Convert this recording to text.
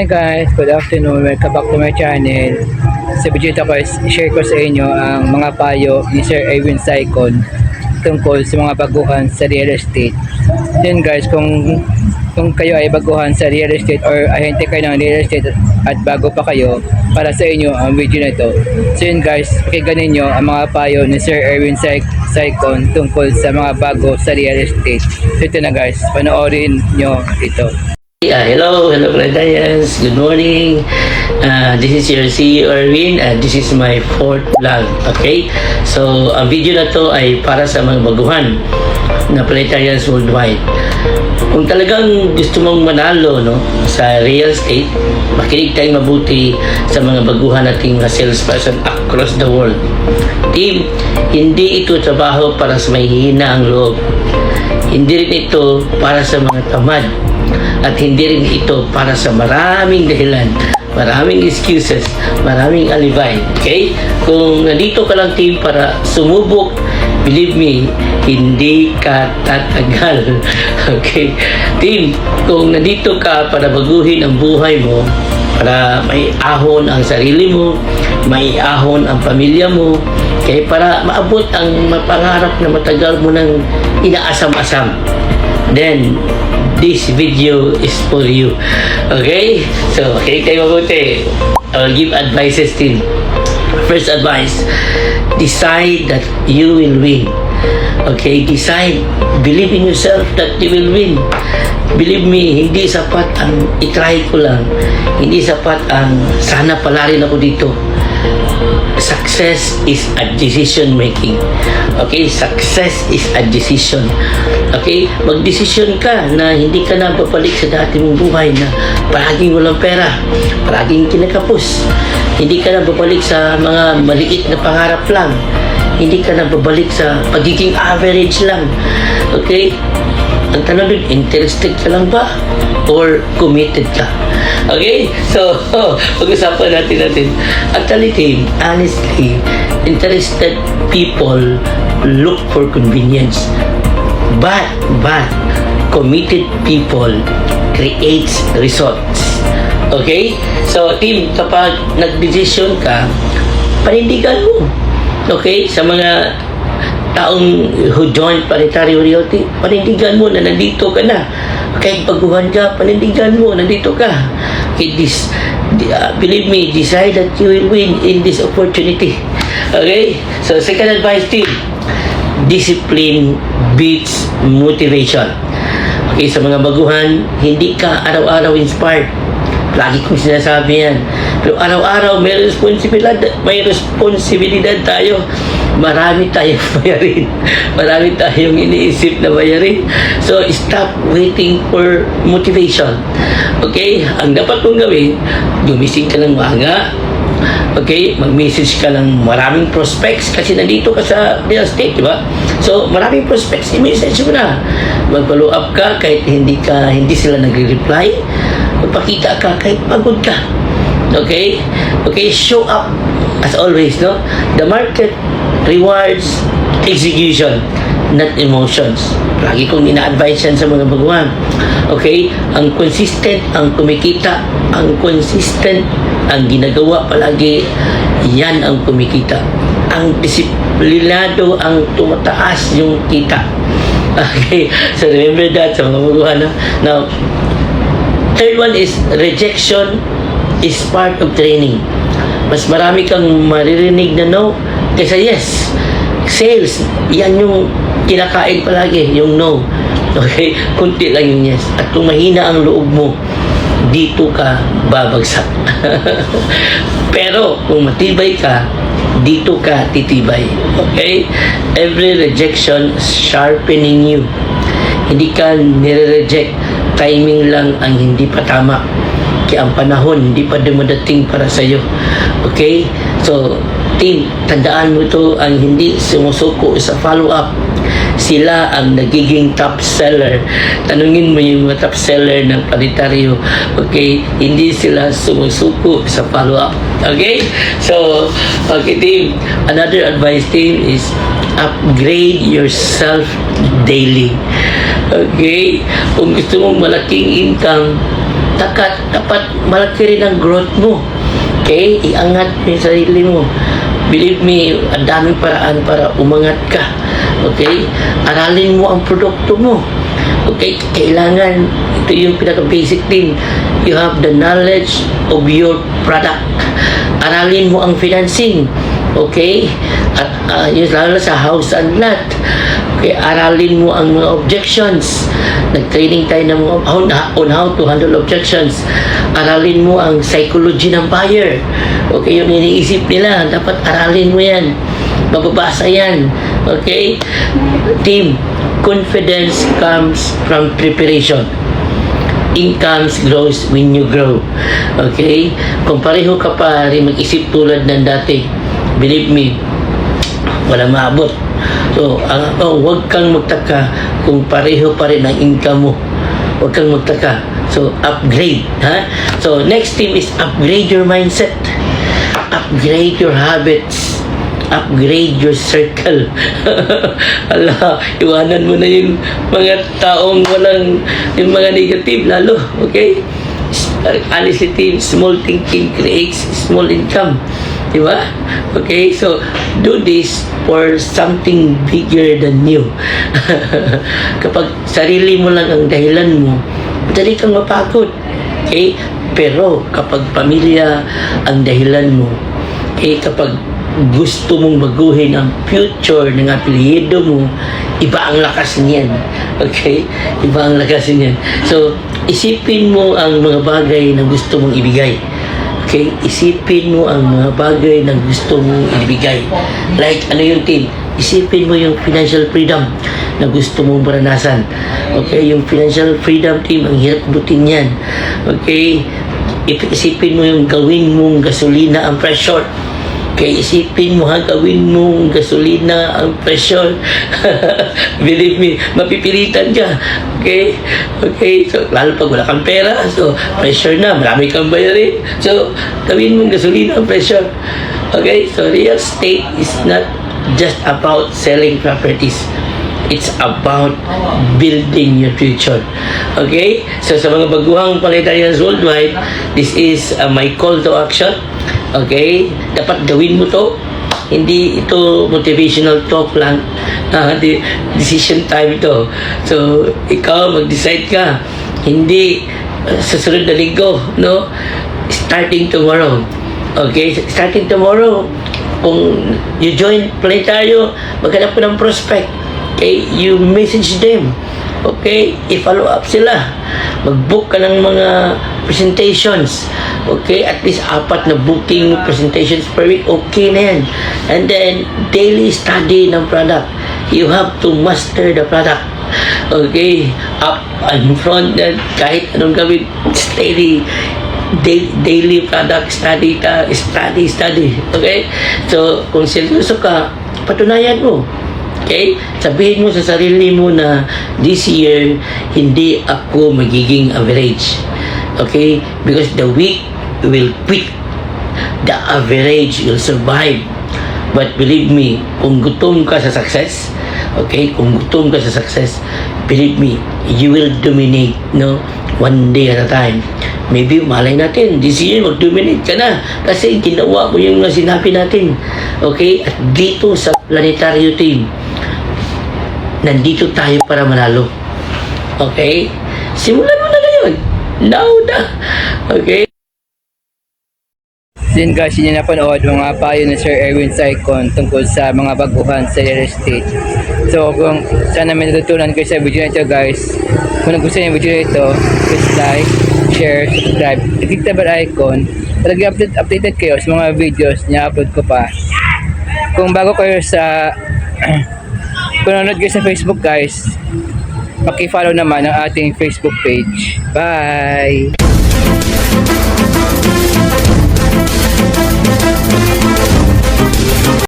Hi guys, good afternoon. Welcome back to my channel. Sa video ito ko, share ko sa inyo ang mga payo ni Sir Erwin Saicon tungkol sa mga baguhan sa real estate. Then guys, kung kayo ay baguhan sa real estate or ahente kayo ng real estate at bago pa kayo, para sa inyo ang video na ito. So yun guys, pakinggan ninyo ang mga payo ni Sir Erwin Saicon tungkol sa mga bago sa real estate. So ito na guys, panoorin nyo ito. Hello Planetarians. Good morning. This is your CEO Erwin and this is my fourth vlog. Okay? So, ang video na to ay para sa mga baguhan na Planetarians worldwide. Kung talagang gusto mong manalo sa real estate, makinig tayong mabuti sa mga baguhan nating mga salesperson across the world. Team, hindi ito trabaho para sa may hihina ang loob. Hindi rin ito para sa mga tamad. At hindi rin ito para sa maraming dahilan, maraming excuses, maraming alibay. Okay? Kung nandito ka lang team para sumubok, believe me, hindi ka tatagal. Okay? Team, kung nandito ka para baguhin ang buhay mo, para may ahon ang sarili mo, may ahon ang pamilya mo, okay? Para maabot ang pangarap na matagal mo nang inaasam-asam, then this video is for you. Okay? So, okay tayo mabuti. I'll give advices team. First advice, decide that you will win. Okay? Decide. Believe in yourself that you will win. Believe me, hindi sapat ang itry ko lang. Hindi sapat ang sana pala rin ako dito. Success is a decision making. Okay? Success is a decision. Okay? Magdesisyon ka na hindi ka na babalik sa dati mong buhay na palaging walang pera, palaging kinakapos. Hindi ka na babalik sa mga maliit na pangarap lang. Hindi ka na babalik sa pagiging average lang. Okay? Ang tanong din, interested ka lang ba? Or committed ka? Okay? So, pag-usapan natin. Actually, team, honestly, interested people look for convenience. But, committed people creates results. Okay? So, team, kapag nag-decision ka, panindigan mo. Okay? Sa mga taong who joined Planetary Realty, panindigan mo na nandito ka na. Kahit baguhan ka, panindigan mo, nandito ka. Okay, believe me, decide that you will win in this opportunity. Okay? So, second advice team, discipline beats motivation. Okay, sa mga baguhan, hindi ka araw-araw inspired. Lagi kong sinasabi yan. Pero araw-araw may responsibilidad tayo. Marami tayong bayarin. Marami tayong iniisip na bayarin. So, stop waiting for motivation. Okay? Ang dapat mong gawin, gumising ka ng maaga. Okay? Mag-message ka ng maraming prospects kasi nandito ka sa real estate, di ba? So, maraming prospects, i-message mo na. Mag-follow up ka kahit hindi sila nagre-reply. Magpakita ka kahit pagod ka. Okay? Okay, show up as always, no? The market rewards execution, not emotions. Lagi kong ina-advise yan sa mga baguhan. Okay? Ang consistent, ang kumikita, ang consistent, ang ginagawa palagi, yan ang kumikita. Ang disiplinado, ang tumataas yung kita. Okay? So remember that sa mga baguhan. Now, third one is rejection is part of training. Mas marami kang maririnig na no kaysa yes. Sales, yan yung kinakain palagi, yung no. Okay? Kunti lang yung yes. At kung mahina ang loob mo, dito ka babagsak. Pero kung matibay ka, dito ka titibay. Okay? Every rejection sharpening you. Hindi ka nire-reject. Timing lang ang hindi pa tama. Kaya ang panahon hindi pa dumadating para sa'yo. Okay? So, team, tandaan mo ito, ang hindi sumusuko sa follow-up. Sila ang nagiging top seller. Tanungin mo yung mga top seller ng Planetaryo. Okay? Hindi sila sumusuko sa follow-up. Okay? So, okay team, another advice team is upgrade yourself daily. Okay? Kung gusto mong malaking income, dapat malaki rin ang growth mo. Okay? Iangat mo yung sarili mo. Believe me, ang daming paraan para umangat ka. Okay? Aralin mo ang produkto mo. Okay? Kailangan, ito yung pinaka-basic thing. You have the knowledge of your product. Aralin mo ang financing. Okay? At yun, lalo sa house and lot. Okay? Aralin mo ang mga objections. Nag-training tayo ng on how to handle objections. Aralin mo ang psychology ng buyer. Okay, yung iniisip nila, dapat aralin mo yan. Mababasa yan. Okay? Team, confidence comes from preparation. Income grows when you grow. Okay? Kung pareho ka pa rin mag-isip tulad ng dati, believe me, walang maabot. So, huwag kang magtaka kung pareho pa rin ang income mo. Huwag kang magtaka. So, upgrade. Ha? So, next thing is upgrade your mindset. Upgrade your habits. Upgrade your circle. Ala, iwanan mo na yung mga taong walang, yung mga negative lalo. Okay? Honestly, team, small thinking creates small income. Diba? Okay, so do this for something bigger than you. Kapag sarili mo lang ang dahilan mo, madali kang mapagod. Okay? Pero kapag pamilya ang dahilan mo, okay, kapag gusto mong baguhin ang future ng apelyido mo, iba ang lakas niyan. Okay? Iba ang lakas niyan. So, isipin mo ang mga bagay na gusto mong ibigay. Okay? Isipin mo ang mga bagay na gusto mong ibigay. Like, ano yung team? Isipin mo yung financial freedom na gusto mong maranasan. Okay? Yung financial freedom, team, ang hirap butin yan. Okay? Isipin mo yung gawin mong gasolina ang pressure. Okay, isipin mo ha, gawin mong gasolina ang pressure. Believe me, mapipilitan ka. Okay? Okay, so lalo pag wala kang pera, so pressure na, marami kang bayarin. So, gawin mong gasolina ang pressure. Okay, so real estate is not just about selling properties. It's about building your future. Okay? So, sa mga baguhang Paletarians worldwide, this is my call to action. Okay? Dapat gawin mo to. Hindi ito motivational talk lang. Decision time ito. So, ikaw mag-decide ka. Hindi sa sunod na linggo, no? Starting tomorrow. Okay? Starting tomorrow, kung you join Planetario, maghanap ko ng prospect. Okay? You message them. Okay? I-follow up sila. Mag-book ka ng mga presentations. Okay? At least 4 na booking presentations per week. Okay na yan. And then, daily study ng product. You have to master the product. Okay? Up and front na kahit anong gawin, steady. Daily product study ka. Study. Okay? So, kung seryoso ka, patunayan mo. Okay? Sabihin mo sa sarili mo na this year, hindi ako magiging average. Okay? Because the weak will quit. The average will survive. But believe me, kung gutom ka sa success, okay? Kung gutom ka sa success, believe me, you will dominate, no? One day at a time. Maybe, malay natin, this year, mag-dominate ka na. Kasi ginawa mo yung sinabi natin. Okay? At dito sa Planetario team, nandito tayo para manalo. Okay? Simulan mo na ngayon. Now na. Okay? Then guys, yun yung napanood mga payo ni Sir Erwin Saicon tungkol sa mga baguhan sa real estate. So kung sana may natutunan kayo sa video na ito guys, kung nagustuhan yung video na ito, please like, share, subscribe, click the bell icon para updated kayo sa mga videos na upload ko pa. Kung bago kayo sa kung nanonood kayo sa Facebook guys, paki-follow naman ang ating Facebook page. Bye!